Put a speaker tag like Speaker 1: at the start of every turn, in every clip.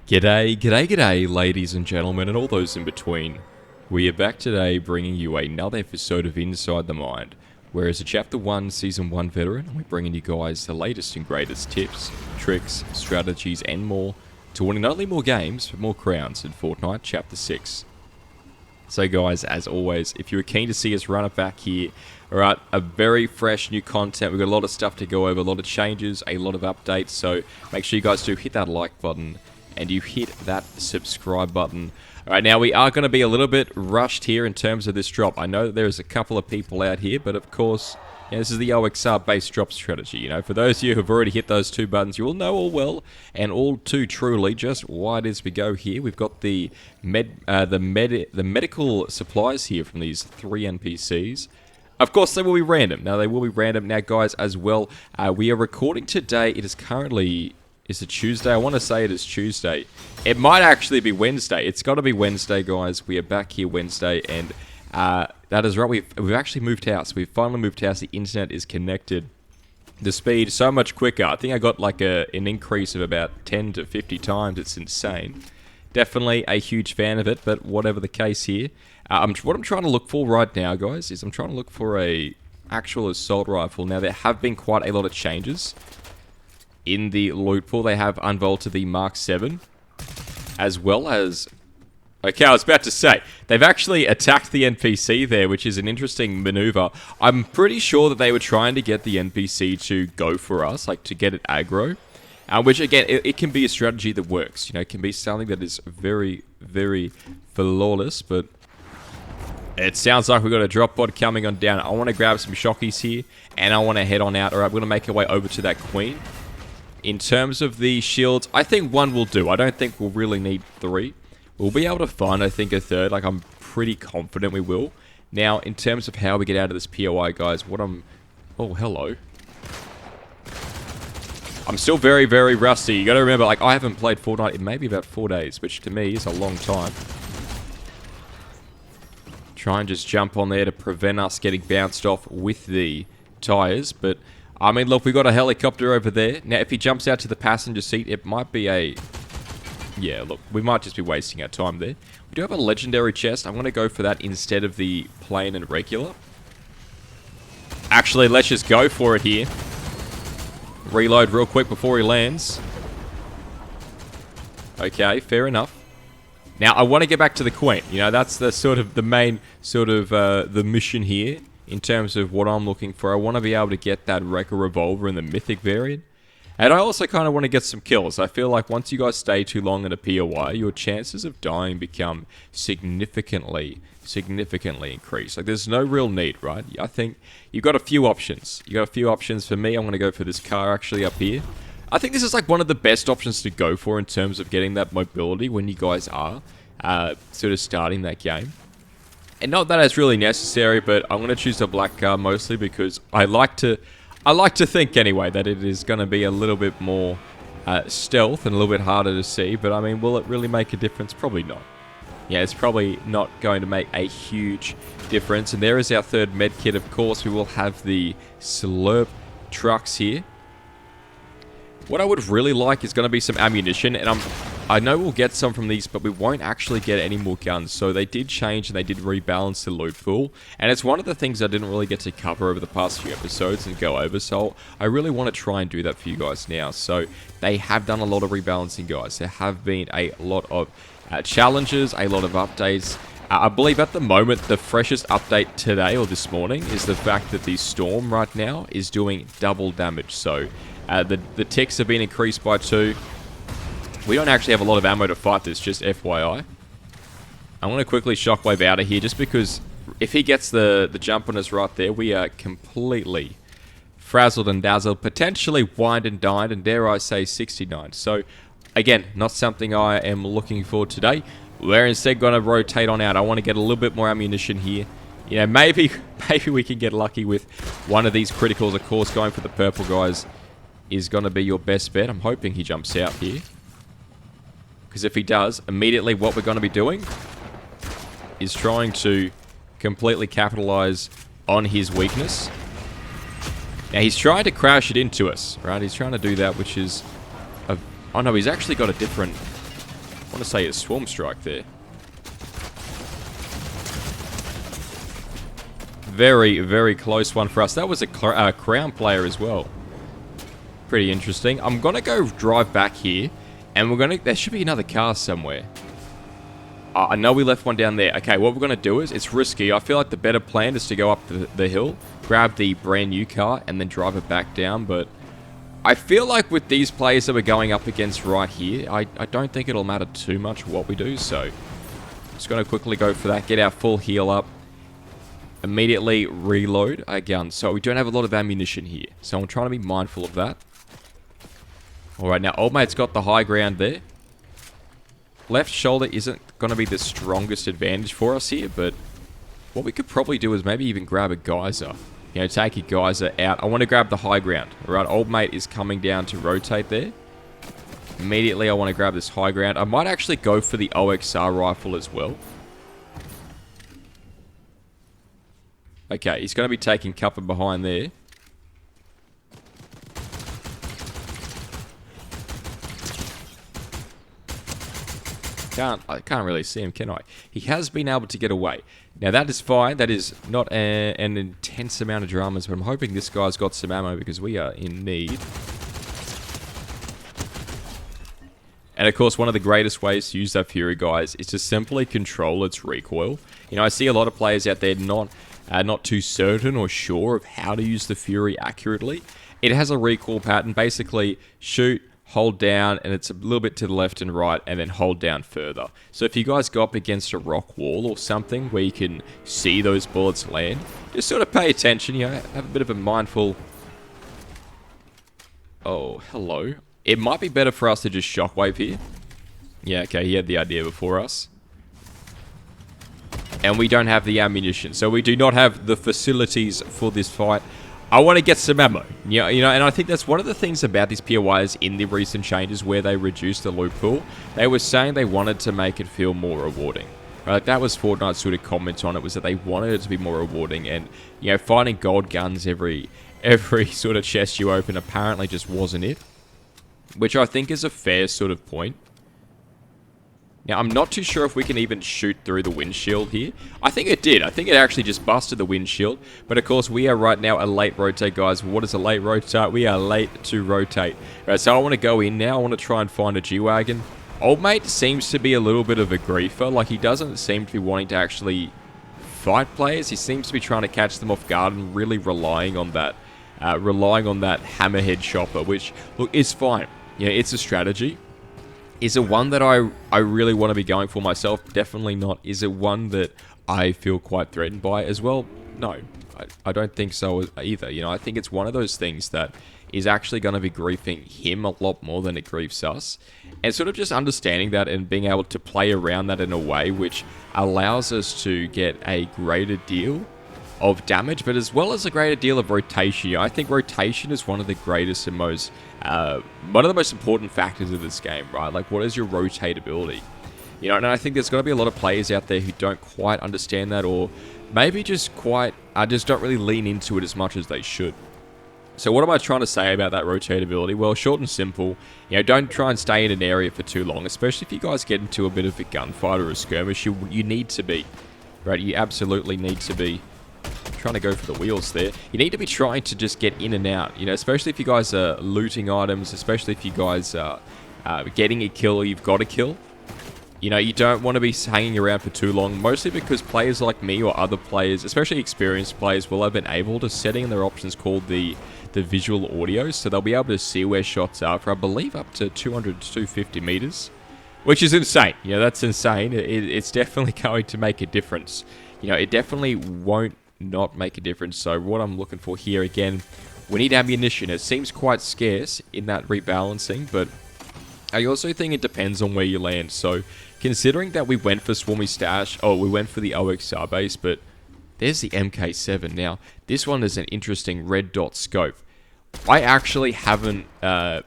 Speaker 1: G'day, ladies and gentlemen, and all those in between. We are back today bringing you another episode of Inside the Mind, where as a Chapter 1, Season 1 veteran, we're bringing you guys the latest and greatest tips, tricks, strategies, and more to winning not only more games, but more crowns in Fortnite Chapter 6. So guys, as always, if you're keen to see us run it back here, alright, a very fresh new content, we've got a lot of stuff to go over, a lot of changes, a lot of updates, so make sure you guys do hit that like button, and you hit that subscribe button. Alright, now we are going to be a little bit rushed here in terms of this drop. I know that there's a couple of people out here, but of course, this is the OXR based drop strategy. You know, for those of you who have already hit those two buttons, you will know all well and all too truly just why it is we go here. We've got the medical supplies here from these three NPCs. Of course, they will be random. Now, they will be random. Now, guys, as well, we are recording today. It is currently... Is it Tuesday? I want to say it is Tuesday. It might actually be Wednesday. It's got to be Wednesday, guys. We are back here Wednesday, and that is right. We've actually moved house. We've finally moved house. The internet is connected. The speed so much quicker. I think I got like an increase of about 10 to 50 times. It's insane. Definitely a huge fan of it, but whatever the case here. What I'm trying to look for right now, guys, is I'm trying to look for a actual assault rifle. Now, there have been quite a lot of changes. In the loot pool, they have unvaulted the Mark 7, as well as... Okay, I was about to say, they've actually attacked the NPC there, which is an interesting maneuver. I'm pretty sure that they were trying to get the NPC to go for us, like to get it aggro. Which, again, it can be a strategy that works. You know, it can be something that is very, very flawless, but... It sounds like we've got a drop pod coming on down. I want to grab some shockies here, and I want to head on out. Alright, we're going to make our way over to that queen. In terms of the shields, I think one will do. I don't think we'll really need three. We'll be able to find, I think, a third. Like, I'm pretty confident we will. Now, in terms of how we get out of this POI, guys, Oh, hello. I'm still very, very rusty. You gotta remember, like, I haven't played Fortnite in maybe about 4 days, which to me is a long time. Try and just jump on there to prevent us getting bounced off with the tires, but... I mean, look, we've got a helicopter over there. Now, if he jumps out to the passenger seat, it might be a... Yeah, look, we might just be wasting our time there. We do have a legendary chest. I'm going to go for that instead of the plain and regular. Actually, let's just go for it here. Reload real quick before he lands. Okay, fair enough. Now, I want to get back to the queen. You know, that's the sort of the main sort of the mission here. In terms of what I'm looking for, I want to be able to get that Wrecker Revolver in the Mythic variant. And I also kind of want to get some kills. I feel like once you guys stay too long in a POI, your chances of dying become significantly increased. Like, there's no real need, right? I think you've got a few options. You got a few options. For me, I'm going to go for this car actually up here. I think this is like one of the best options to go for in terms of getting that mobility when you guys are sort of starting that game. And not that it's really necessary, but I'm going to choose the black car mostly because I like to think anyway that it is going to be a little bit more stealth and a little bit harder to see. But I mean, will it really make a difference? Probably not. Yeah, it's probably not going to make a huge difference. And there is our third med kit, of course. We will have the slurp trucks here. What I would really like is going to be some ammunition, and I know we'll get some from these, but we won't actually get any more guns. So they did change and they did rebalance the loot pool, and it's one of the things I didn't really get to cover over the past few episodes and go over, so I really want to try and do that for you guys now. So they have done a lot of rebalancing, guys. There have been a lot of challenges, a lot of updates. I believe at the moment the freshest update today or this morning is the fact that the storm right now is doing double damage. So the ticks have been increased by 2. We don't actually have a lot of ammo to fight this, just FYI. I'm going to quickly shockwave out of here just because if he gets the jump on us right there, we are completely frazzled and dazzled, potentially wined and dined, and dare I say 69. So again, not something I am looking for today. We're instead going to rotate on out. I want to get a little bit more ammunition here. You know, maybe we can get lucky with one of these criticals. Of course, going for the purple guys is going to be your best bet. I'm hoping he jumps out here. Because if he does, immediately what we're going to be doing is trying to completely capitalize on his weakness. Now, he's trying to crash it into us, right? He's trying to do that, which is... Oh, no, he's actually got a different... want to say a Swarm Strike there. Very, very close one for us. That was a Crown player as well. Pretty interesting. I'm going to go drive back here. And we're going to... There should be another car somewhere. I know we left one down there. Okay, what we're going to do is... It's risky. I feel like the better plan is to go up the hill. Grab the brand new car. And then drive it back down. But I feel like with these players that we're going up against right here... I don't think it'll matter too much what we do. So... Just going to quickly go for that. Get our full heal up. Immediately reload our gun. So we don't have a lot of ammunition here. So I'm trying to be mindful of that. Alright, now old mate's got the high ground there. Left shoulder isn't going to be the strongest advantage for us here, but what we could probably do is maybe even grab a geyser. You know, take a geyser out. I want to grab the high ground. Alright, old mate is coming down to rotate there. Immediately I want to grab this high ground. I might actually go for the OXR rifle as well. Okay, he's going to be taking cover behind there. I can't really see him, can I? He has been able to get away. Now that is fine. That is not an intense amount of dramas, but I'm hoping this guy's got some ammo because we are in need. And of course, one of the greatest ways to use that Fury, guys, is to simply control its recoil. You know, I see a lot of players out there not too certain or sure of how to use the Fury accurately. It has a recoil pattern. Basically, shoot, hold down, and it's a little bit to the left and right, and then hold down further. So if you guys go up against a rock wall or something where you can see those bullets land, just sort of pay attention, you know, have a bit of a mindful... Oh, hello. It might be better for us to just shockwave here. Yeah, okay, he had the idea before us. And we don't have the ammunition, so we do not have the facilities for this fight. I want to get some ammo, you know, and I think that's one of the things about these POIs in the recent changes where they reduced the loot pool. They were saying they wanted to make it feel more rewarding. Right? That was Fortnite's sort of comment on it, was that they wanted it to be more rewarding, and you know, finding gold guns every sort of chest you open apparently just wasn't it, which I think is a fair sort of point. Now, I'm not too sure if we can even shoot through the windshield here. I think it did. I think it actually just busted the windshield. But, of course, we are right now a late rotate, guys. What is a late rotate? We are late to rotate. Right, so I want to go in now. I want to try and find a G-Wagon. Old mate seems to be a little bit of a griefer. Like, he doesn't seem to be wanting to actually fight players. He seems to be trying to catch them off guard and really relying on that hammerhead chopper, which, look, is fine. Yeah, it's a strategy. Is it one that I really want to be going for myself? Definitely not. Is it one that I feel quite threatened by as well? No, I don't think so either. You know, I think it's one of those things that is actually going to be griefing him a lot more than it griefs us. And sort of just understanding that and being able to play around that in a way which allows us to get a greater deal of damage, but as well as a greater deal of rotation. I think rotation is one of the greatest and most, one of the most important factors of this game, right? Like, what is your rotatability? You know, and I think there's got to be a lot of players out there who don't quite understand that, or maybe just don't really lean into it as much as they should. So what am I trying to say about that rotatability? Well, short and simple, you know, don't try and stay in an area for too long, especially if you guys get into a bit of a gunfight or a skirmish. You need to be, right? You absolutely need to be trying to go for the wheels there. You need to be trying to just get in and out, you know, especially if you guys are looting items, especially if you guys are getting a kill or you've got a kill. You know, you don't want to be hanging around for too long, mostly because players like me or other players, especially experienced players, will have been able to set in their options called the visual audio, so they'll be able to see where shots are for, I believe, up to 200 to 250 meters, which is insane. You know, that's insane. It's definitely going to make a difference. You know, it definitely won't not make a difference. So what I'm looking for here, again, we need ammunition. It seems quite scarce in that rebalancing, but I also think it depends on where you land. So considering that we went for Swarmy Stash, we went for the OXR base, but there's the MK7. Now, this one is an interesting red dot scope. I actually haven't, I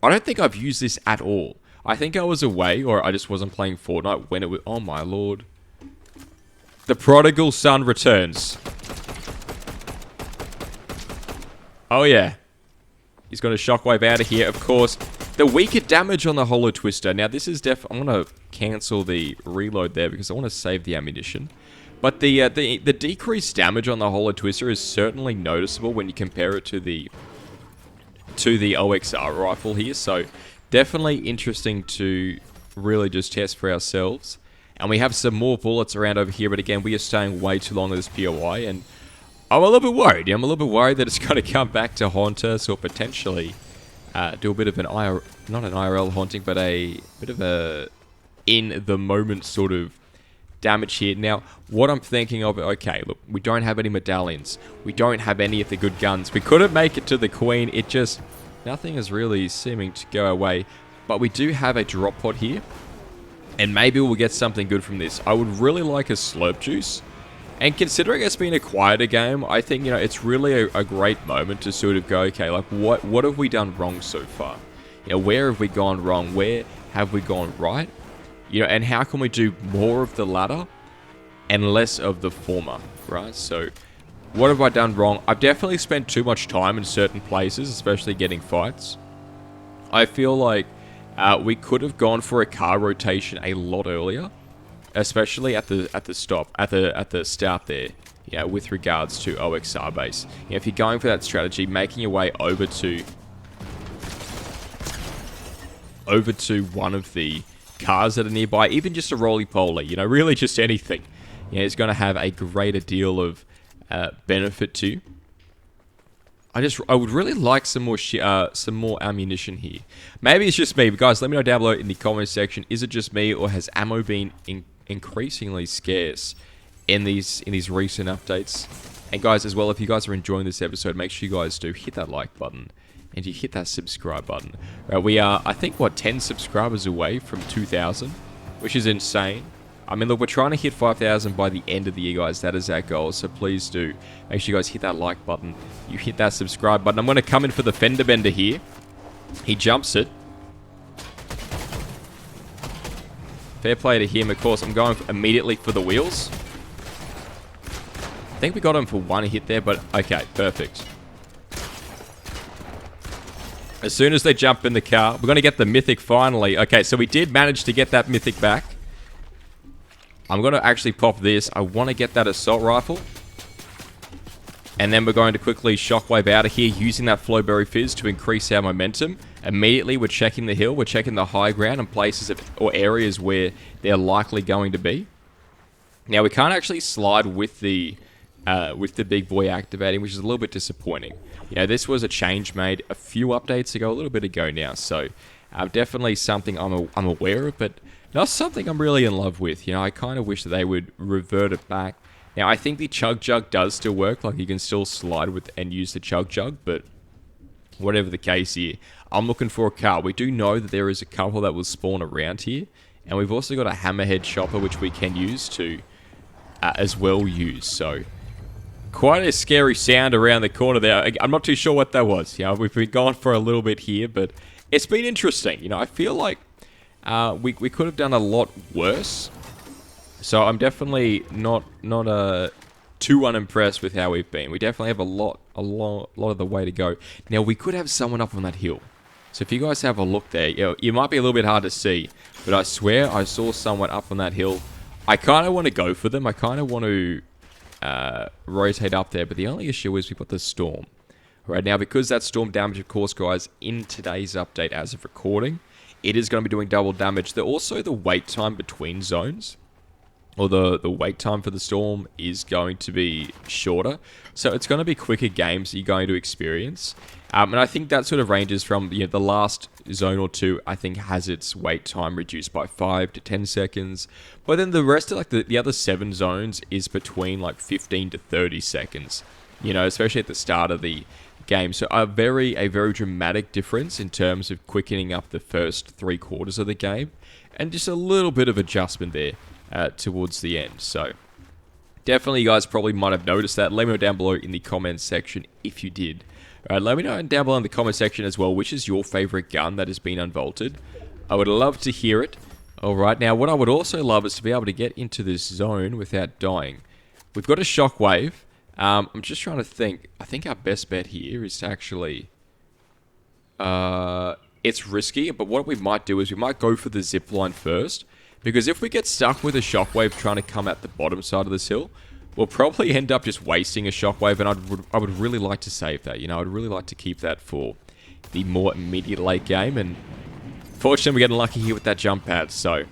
Speaker 1: don't think I've used this at all. I think I was away, or I just wasn't playing Fortnite when it was, oh my lord. The prodigal son returns. Oh yeah. He's got a shockwave out of here, of course. The weaker damage on the Hollow Twister. Now, this is I'm going to cancel the reload there because I want to save the ammunition. But the decreased damage on the Hollow Twister is certainly noticeable when you compare it to the OXR rifle here. So, definitely interesting to really just test for ourselves. And we have some more bullets around over here, but again, we are staying way too long in this POI, and I'm a little bit worried. I'm a little bit worried that it's going to come back to haunt us, or potentially do a bit of an not an IRL haunting, but a bit of a in-the-moment sort of damage here. Now, what I'm thinking of, okay, look, we don't have any medallions. We don't have any of the good guns. We couldn't make it to the Queen. It just, nothing is really seeming to go our way. But we do have a drop pod here. And maybe we'll get something good from this. I would really like a slurp juice. And considering it's been a quieter game, I think, you know, it's really a great moment to sort of go, okay, like, what have we done wrong so far? You know, where have we gone wrong? Where have we gone right? You know, and how can we do more of the latter and less of the former, right? So, what have I done wrong? I've definitely spent too much time in certain places, especially getting fights. I feel like we could have gone for a car rotation a lot earlier, especially at the start there. Yeah, with regards to OXR base. You know, if you're going for that strategy, making your way over to one of the cars that are nearby, even just a roly-poly, you know, really just anything, you know, is going to have a greater deal of benefit to you. I would really like some more ammunition here. Maybe it's just me, but guys, let me know down below in the comment section. Is it just me, or has ammo been increasingly scarce in these recent updates? And guys, as well, if you guys are enjoying this episode, make sure you guys do hit that like button and you hit that subscribe button. We are, I think, 10 subscribers away from 2,000, which is insane. I mean, look, we're trying to hit 5,000 by the end of the year, guys. That is our goal. So please do make sure you guys hit that like button. You hit that subscribe button. I'm going to come in for the fender bender here. He jumps it. Fair play to him. Of course, I'm going immediately for the wheels. I think we got him for one hit there, but okay, perfect. As soon as they jump in the car, we're going to get the mythic finally. Okay, so we did manage to get that mythic back. I'm going to actually pop this. I want to get that assault rifle. And then we're going to quickly shockwave out of here using that flowberry fizz to increase our momentum. Immediately, we're checking the hill. We're checking the high ground and places or areas where they're likely going to be. Now, we can't actually slide with the big boy activating, which is a little bit disappointing. You know, this was a change made a few updates ago, a little bit ago now. So, definitely something I'm aware of, but not something I'm really in love with. You know, I kind of wish that they would revert it back. Now, I think the Chug Jug does still work. Like, you can still slide with and use the Chug Jug, but whatever the case here, I'm looking for a car. We do know that there is a couple that will spawn around here, and we've also got a hammerhead chopper, which we can use to as well use. So, quite a scary sound around the corner there. I'm not too sure what that was. You know, we've been gone for a little bit here, but it's been interesting. You know, I feel like we could have done a lot worse. So I'm definitely not too unimpressed with how we've been. We definitely have a lot of the way to go. Now, we could have someone up on that hill. So if you guys have a look there, you know, it might be a little bit hard to see, but I swear I saw someone up on that hill. I kind of want to go for them. I kind of want to rotate up there, but the only issue is we've got the storm. Right now, because that storm damage, of course, guys, in today's update as of recording, it is going to be doing double damage. Also, the wait time between zones, or the wait time for the storm, is going to be shorter. So it's going to be quicker games you're going to experience. And I think that sort of ranges from, you know, the last zone or two, I think, has its wait time reduced by 5 to 10 seconds. But then the rest of, like, the other 7 zones is between, like, 15 to 30 seconds. You know, especially at the start of the game. So a very dramatic difference in terms of quickening up the first 3 quarters of the game, and just a little bit of adjustment there towards the end. So definitely, you guys probably might have noticed that. Let me know down below in the comments section if you did. Let me know down below in the comment section as well, which is your favorite gun that has been unvaulted. I would love to hear it. Alright, now what I would also love is to be able to get into this zone without dying. We've got a shockwave. I'm just trying to think. I think our best bet here is to actually it's risky, but what we might do is we might go for the zip line first, because if we get stuck with a shockwave trying to come at the bottom side of this hill, we'll probably end up just wasting a shockwave, and I would really like to save that. You know, I'd really like to keep that for the more immediate late game, and fortunately we're getting lucky here with that jump pad. So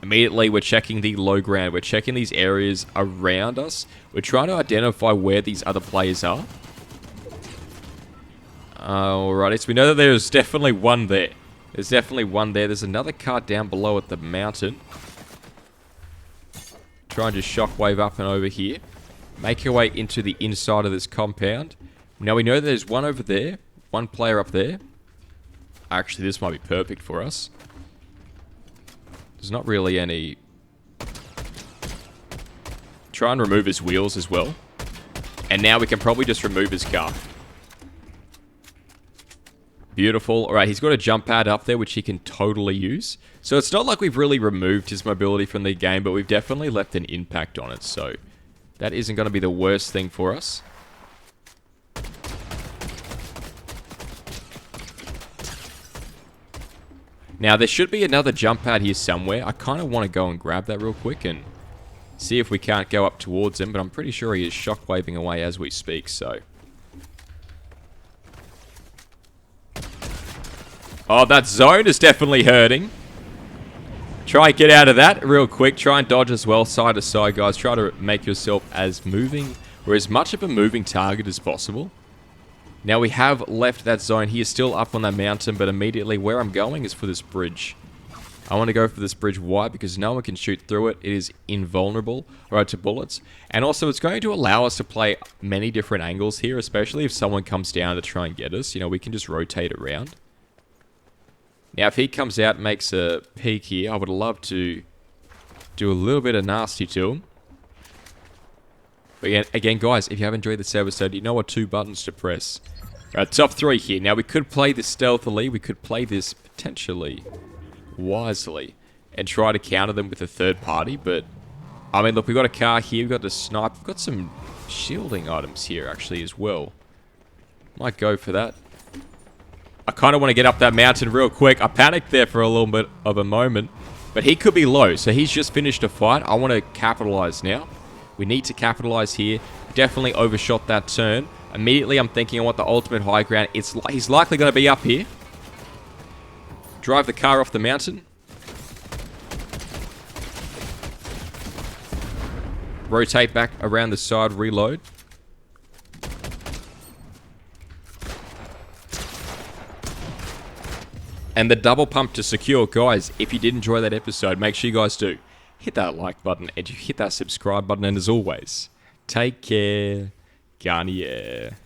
Speaker 1: immediately we're checking the low ground, we're checking these areas around us, we're trying to identify where these other players are. Alrighty, so we know that there's definitely one there. There's definitely one there. There's another car down below at the mountain. Try and just shockwave up and over here. Make your way into the inside of this compound. Now we know there's one over there. One player up there. Actually, this might be perfect for us. There's not really any... Try and remove his wheels as well. And now we can probably just remove his car. Beautiful. Alright, he's got a jump pad up there, which he can totally use. So it's not like we've really removed his mobility from the game, but we've definitely left an impact on it. So that isn't going to be the worst thing for us. Now, there should be another jump pad here somewhere. I kind of want to go and grab that real quick and see if we can't go up towards him, but I'm pretty sure he is shockwaving away as we speak, so... Oh, that zone is definitely hurting. Try and get out of that real quick. Try and dodge as well, side to side, guys. Try to make yourself as moving, or as much of a moving target as possible. Now, we have left that zone. He is still up on that mountain, but immediately where I'm going is for this bridge. I want to go for this bridge. Why? Because no one can shoot through it. It is invulnerable, right, to bullets. And also, it's going to allow us to play many different angles here, especially if someone comes down to try and get us. You know, we can just rotate around. Now, if he comes out and makes a peek here, I would love to do a little bit of nasty to him. But again, guys, if you have enjoyed this episode, you know what 2 buttons to press. Alright, top 3 here. Now, we could play this stealthily. We could play this potentially wisely and try to counter them with a third party. But, I mean, look, we've got a car here. We've got the snipe. We've got some shielding items here, actually, as well. Might go for that. I kind of want to get up that mountain real quick. I panicked there for a little bit of a moment. But he could be low, so he's just finished a fight. I want to capitalize now. We need to capitalize here. Definitely overshot that turn. Immediately, I'm thinking I want the ultimate high ground. He's likely going to be up here. Drive the car off the mountain. Rotate back around the side, reload. And the double pump to secure. Guys, if you did enjoy that episode, make sure you guys do hit that like button and you hit that subscribe button. And as always, take care. Garnier.